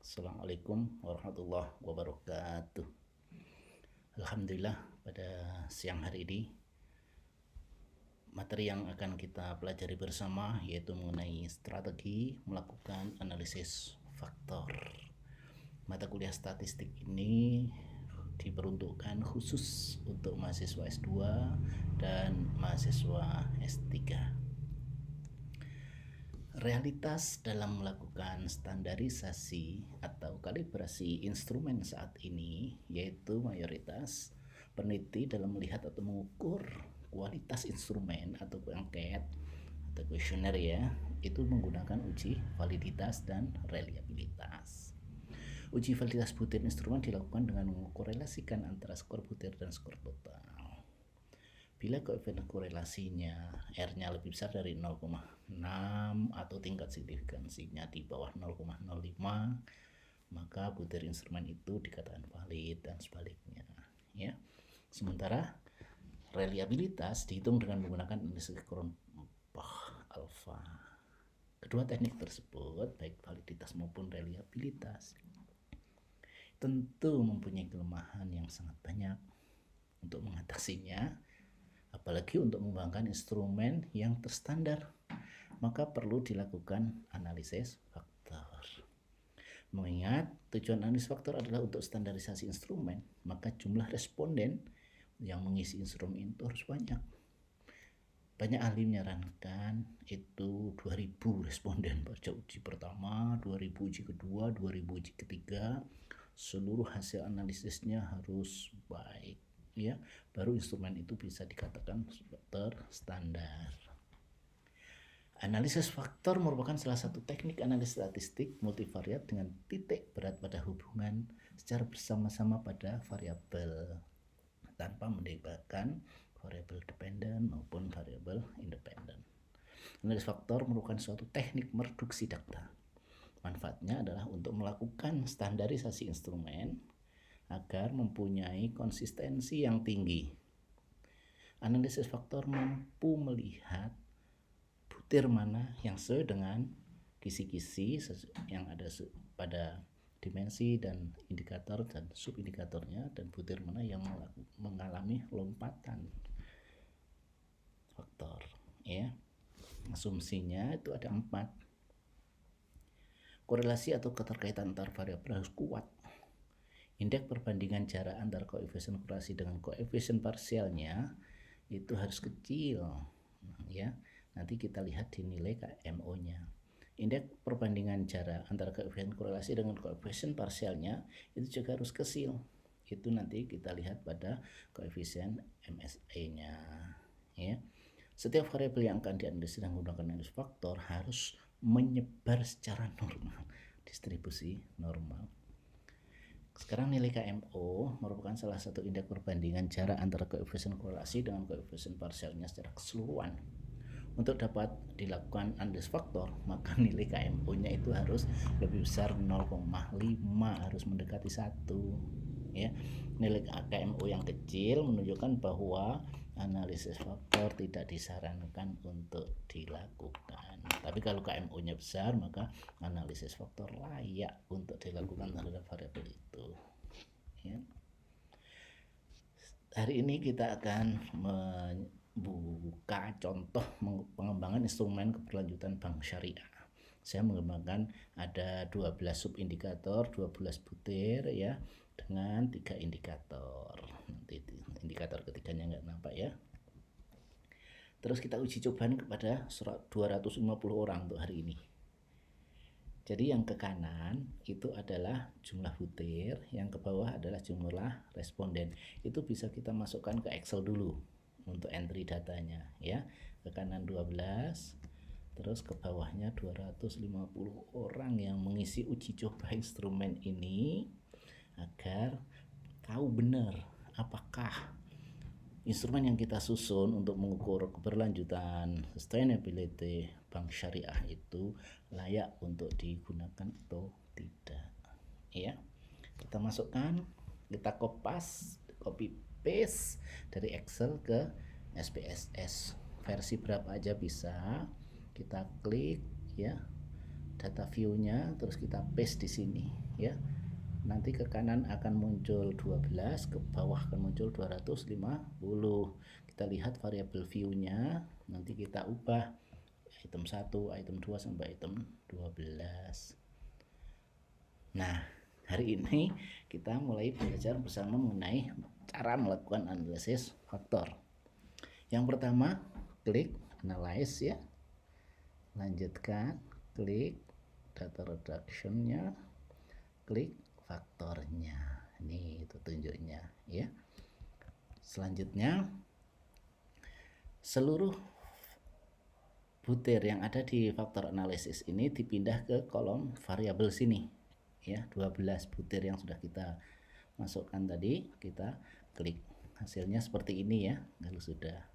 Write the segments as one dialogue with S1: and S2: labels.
S1: Assalamualaikum warahmatullahi wabarakatuh. Alhamdulillah, pada siang hari ini materi yang akan kita pelajari bersama yaitu mengenai strategi melakukan analisis faktor. Mata kuliah statistik ini diperuntukkan khusus untuk mahasiswa S2 dan mahasiswa S3. Realitas dalam melakukan standarisasi atau kalibrasi instrumen saat ini yaitu mayoritas peneliti dalam melihat atau mengukur kualitas instrumen atau angket atau kuesioner ya, itu menggunakan uji validitas dan reliabilitas. Uji validitas butir instrumen dilakukan dengan mengkorelasikan antara skor butir dan skor total. Bila koefisien korelasinya R-nya lebih besar dari 0,6 atau tingkat signifikansinya di bawah 0,05, maka butir instrumen itu dikatakan valid dan sebaliknya ya. Sementara reliabilitas dihitung dengan menggunakan analisis Cronbach alfa. Kedua teknik tersebut, baik validitas maupun reliabilitas, tentu mempunyai kelemahan yang sangat banyak. Untuk mengatasinya, apalagi untuk mengembangkan instrumen yang terstandar, maka perlu dilakukan analisis faktor. Mengingat tujuan analisis faktor adalah untuk standarisasi instrumen, maka jumlah responden yang mengisi instrumen itu harus banyak. Banyak ahli menyarankan itu 2000 responden pada uji pertama, 2000 uji kedua, 2000 uji ketiga. Seluruh hasil analisisnya harus baik ya, baru instrumen itu bisa dikatakan terstandar. Analisis faktor merupakan salah satu teknik analisis statistik multivariat dengan titik berat pada hubungan secara bersama-sama pada variabel tanpa melibatkan variabel dependen maupun variabel independen. Analisis faktor merupakan suatu teknik mereduksi data. Manfaatnya adalah untuk melakukan standarisasi instrumen agar mempunyai konsistensi yang tinggi. Analisis faktor mampu melihat butir mana yang sesuai dengan kisi-kisi yang ada pada dimensi dan indikator dan subindikatornya, dan butir mana yang mengalami lompatan faktor ya. Asumsinya itu ada 4. Korelasi atau keterkaitan antar variabel harus kuat. Indeks perbandingan jarak antara koefisien korelasi dengan koefisien parsialnya itu harus kecil ya. Nanti kita lihat di nilai KMO-nya. Indeks perbandingan jarak antara koefisien korelasi dengan koefisien parsialnya itu juga harus kecil. Itu nanti kita lihat pada koefisien MSE-nya ya. Setiap variabel yang akan dianalisis dengan menggunakan analisis faktor harus menyebar secara normal, distribusi normal. Sekarang nilai KMO merupakan salah satu indeks perbandingan jarak antara koefisien korelasi dengan koefisien parsialnya secara keseluruhan. Untuk dapat dilakukan analisis faktor, maka nilai KMO-nya itu harus lebih besar 0,5, harus mendekati 1 ya. Nilai KMO yang kecil menunjukkan bahwa analisis faktor tidak disarankan untuk dilakukan. Tapi kalau KMO-nya besar, maka analisis faktor layak untuk dilakukan terhadap variabel itu ya. Hari ini kita akan membuka contoh pengembangan instrumen keberlanjutan bank syariah. Saya mengembangkan ada 12 subindikator, 12 butir ya, dengan 3 indikator. Nanti indikator ketiganya nggak nampak ya. Terus kita uji cobaan kepada 250 orang untuk hari ini. Jadi yang ke kanan itu adalah jumlah butir, yang ke bawah adalah jumlah responden. Itu bisa kita masukkan ke Excel dulu untuk entry datanya ya. Ke kanan 12, terus ke bawahnya 250 orang yang mengisi uji coba instrumen ini, agar tahu benar apakah instrumen yang kita susun untuk mengukur keberlanjutan sustainability bank syariah itu layak untuk digunakan atau tidak ya. Kita masukkan, kita copy paste dari Excel ke SPSS, versi berapa aja bisa. Kita klik ya data view-nya, terus kita paste di sini ya. Nanti ke kanan akan muncul 12, ke bawah akan muncul 250. Kita lihat variabel view-nya, nanti kita ubah item 1, item 2 sampai item 12. Nah, hari ini kita mulai belajar bersama mengenai cara melakukan analisis faktor. Yang pertama, klik analyze ya. Lanjutkan, klik data reduction-nya, klik faktornya. Ini itu tunjuknya ya. Selanjutnya, seluruh butir yang ada di faktor analisis ini dipindah ke kolom variabel sini ya. 12 butir yang sudah kita masukkan tadi, kita klik. Hasilnya seperti ini ya, kalau sudah.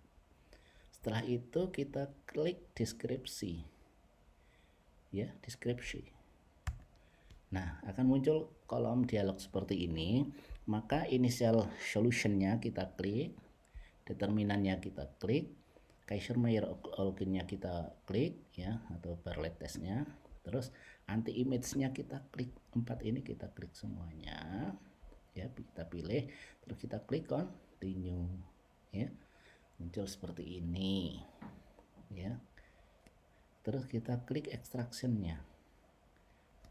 S1: Setelah itu kita klik deskripsi ya, deskripsi. Nah, akan muncul kolom dialog seperti ini. Maka initial solution-nya kita klik, determinannya kita klik, Kaiser-Meyer-Eulkin-nya kita klik ya, atau Bartlett test-nya. Terus anti image-nya kita klik. 4 ini kita klik semuanya. Ya, kita pilih, terus kita klik continue ya. Muncul seperti ini. Ya. Terus kita klik extraction-nya.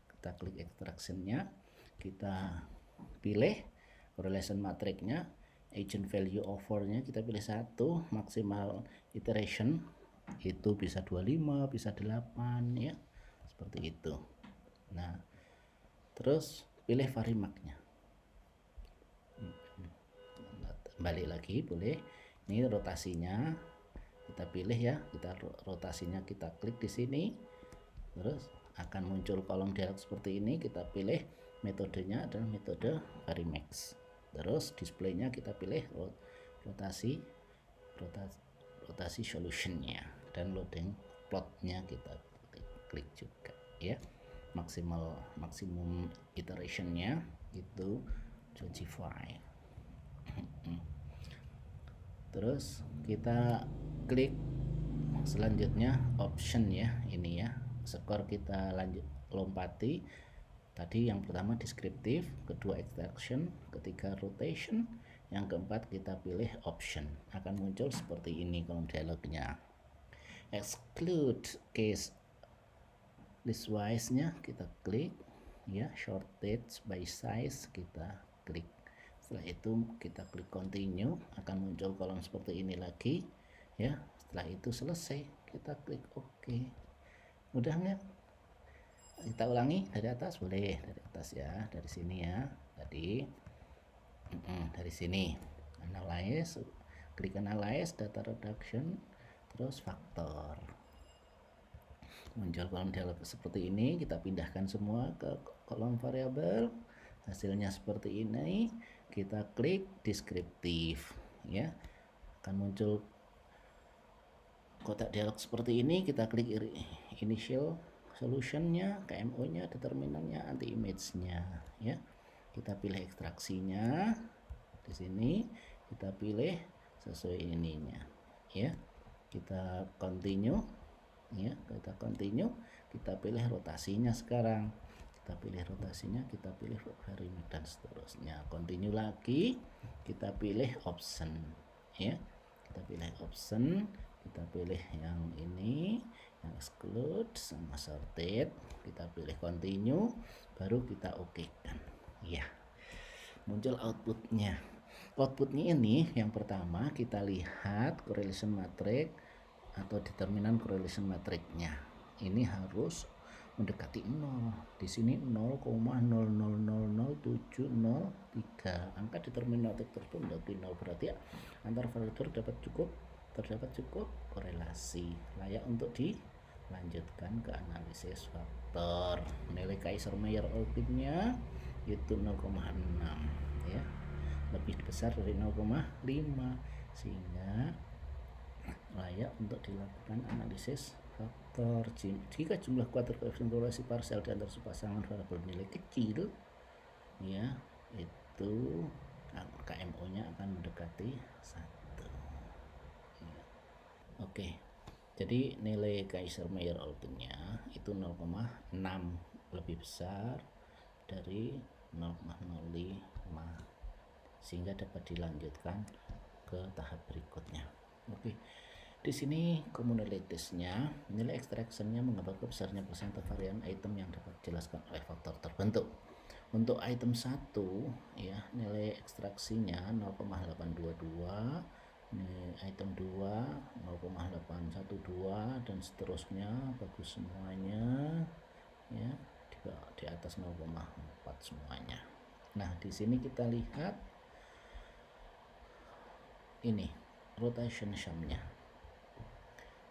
S1: Kita klik extraction-nya, kita pilih correlation matrix-nya, agent value over-nya kita pilih 1, maksimal iteration itu bisa 25, bisa 8 ya, seperti itu. Nah, terus pilih varimax-nya. Balik lagi boleh. Ini rotasinya kita pilih ya, kita rotasinya kita klik di sini. Terus akan muncul kolom dialog seperti ini. Kita pilih metodenya adalah metode varimax. Terus displaynya kita pilih rotasi solutionnya, dan loading plotnya kita klik juga ya. Maksimum iterationnya itu 25. Terus kita klik selanjutnya option ya, ini ya. Skor kita lanjut lompati. Tadi yang pertama deskriptif, kedua extraction, ketiga rotation, yang keempat kita pilih option. Akan muncul seperti ini kolom dialognya. Exclude case listwise-nya kita klik ya, shortage by size kita klik. Setelah itu kita klik continue, akan muncul kolom seperti ini lagi ya. Setelah itu selesai, kita klik OK. Mudah nggak? Kita ulangi dari atas, boleh dari atas ya, dari sini ya. Tadi dari sini analyze, klik analyze, data reduction, terus faktor. Muncul kolom dialog seperti ini, kita pindahkan semua ke kolom variabel. Hasilnya seperti ini, kita klik deskriptif ya. Akan muncul kotak dialog seperti ini, kita klik initial solutionnya, KMO-nya, determinannya, anti image-nya ya. Kita pilih ekstraksinya di sini, kita pilih sesuai ininya ya. Kita continue ya, kita continue, kita pilih rotasinya sekarang. Kita pilih rotasinya, kita pilih varimax dan seterusnya. Continue lagi, kita pilih option ya. Kita pilih option, kita pilih yang ini, yang exclude sama sorted, kita pilih continue, baru kita OK kan ya. Muncul outputnya. Outputnya ini yang pertama kita lihat correlation matrix atau determinan correlation matrix-nya. Ini harus mendekati 0. Di sini 0,000703. Angka determinatif tersebut mendekati 0, berarti antar variabel terdapat cukup korelasi, layak untuk dilanjutkan ke analisis faktor. Nilai Kaiser-Meyer-Eulkin-nya itu 0,6 ya, lebih besar dari 0,5, sehingga layak untuk dilakukan analisis faktor. Jika jumlah kuadrat koefisien korelasi parsial di antara sepasangan variabel nilai kecil ya, itu KMO-nya akan mendekati 1 ya. Oke, jadi nilai Kaiser-Meyer-Eulkin-nya itu 0,6 lebih besar dari 0,05 sehingga dapat dilanjutkan ke tahap berikutnya. Oke. Di sini commonalities-nya, nilai extractionnya menggambarkan besarnya persentase varian item yang dapat dijelaskan oleh faktor terbentuk. Untuk item 1 ya, nilai ekstraksinya 0,822, item 2 0,812 dan seterusnya, bagus semuanya ya, di atas 0,4 semuanya. Nah, di sini kita lihat ini rotation sum-nya.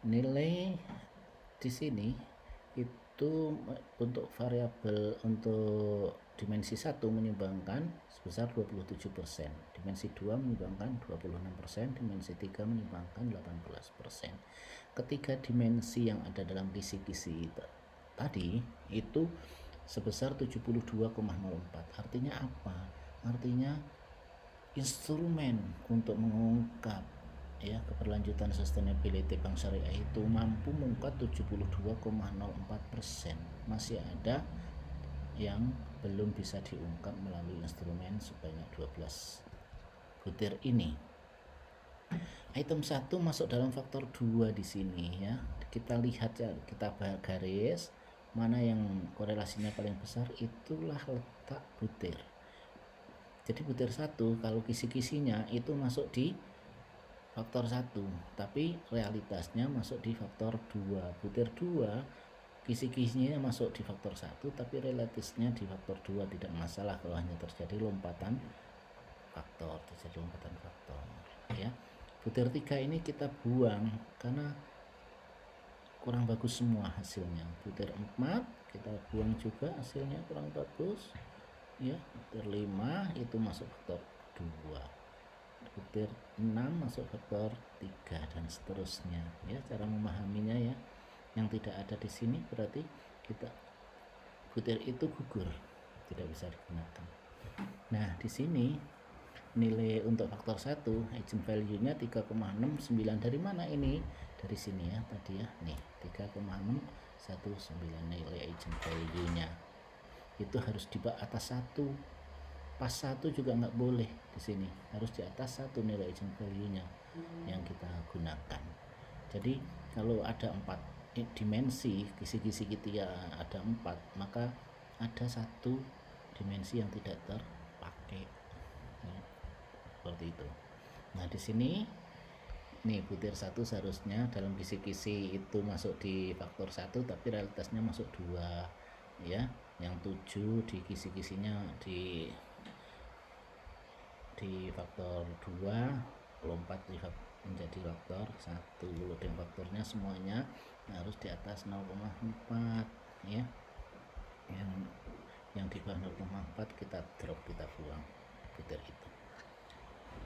S1: Nilai di sini itu untuk variabel untuk dimensi 1 menyumbangkan sebesar 27%, dimensi 2 menyumbangkan 26%, dimensi 3 menyumbangkan 18%. Ketiga dimensi yang ada dalam kisi-kisi tadi itu sebesar 72,04. Artinya apa? Artinya instrumen untuk mengungkap ya keberlanjutan sustainability bank syariah itu mampu mengungkap 72,04%. Masih ada yang belum bisa diungkap melalui instrumen sebanyak 12 butir ini. Item 1 masuk dalam faktor 2 di sini ya. Kita lihat ya, kita garis mana yang korelasinya paling besar, itulah letak butir. Jadi butir 1 kalau kisi-kisinya itu masuk di faktor 1, tapi realitasnya masuk di faktor 2. Butir 2 kisi-kisinya masuk di faktor 1, tapi realitasnya di faktor 2. Tidak masalah kalau hanya terjadi lompatan faktor, ya. Butir 3 ini kita buang karena kurang bagus semua hasilnya. Butir 4 kita buang juga, hasilnya kurang bagus ya. Butir 5 itu masuk faktor 2, butir 6 masuk faktor 3 dan seterusnya ya. Cara memahaminya ya, yang tidak ada di sini berarti kita butir itu gugur, tidak bisa digunakan. Nah, di sini nilai untuk faktor 1 agent value-nya 3,69. Dari mana ini? Dari sini ya tadi ya. Nih, 3,619 nilai agent value-nya. Itu harus di atas 1. Pas 1 juga nggak boleh di sini. Harus di atas 1 nilai agent value-nya yang kita gunakan. Jadi, kalau ada 4 dimensi, kisi-kisi kita ada 4, maka ada 1 dimensi yang tidak terpakai. Ya, seperti itu. Nah, di sini nih butir 1 seharusnya dalam kisi-kisi itu masuk di faktor 1, tapi realitasnya masuk 2 ya. Yang 7 di kisi-kisinya di faktor 2, lompat menjadi faktor 1. Loading faktornya semuanya harus di atas 0,4 ya. Yang di bawah 0,4 kita drop, kita buang butir itu.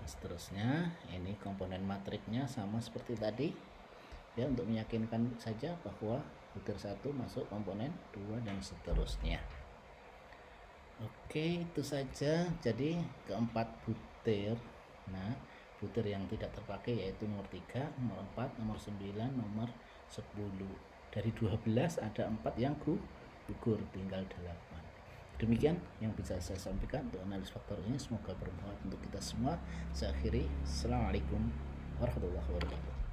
S1: Seterusnya ini komponen matriknya sama seperti tadi ya, untuk meyakinkan saja bahwa butir 1 masuk komponen 2 dan seterusnya. Oke, itu saja. Jadi keempat butir. Nah, butir yang tidak terpakai yaitu nomor 3, nomor 4, nomor 9, nomor 10. Dari 12 ada 4 yang gugur, tinggal 8. Demikian yang bisa saya sampaikan untuk analis faktor ini. Semoga bermanfaat untuk kita semua. Saya akhiri. Assalamualaikum warahmatullahi wabarakatuh.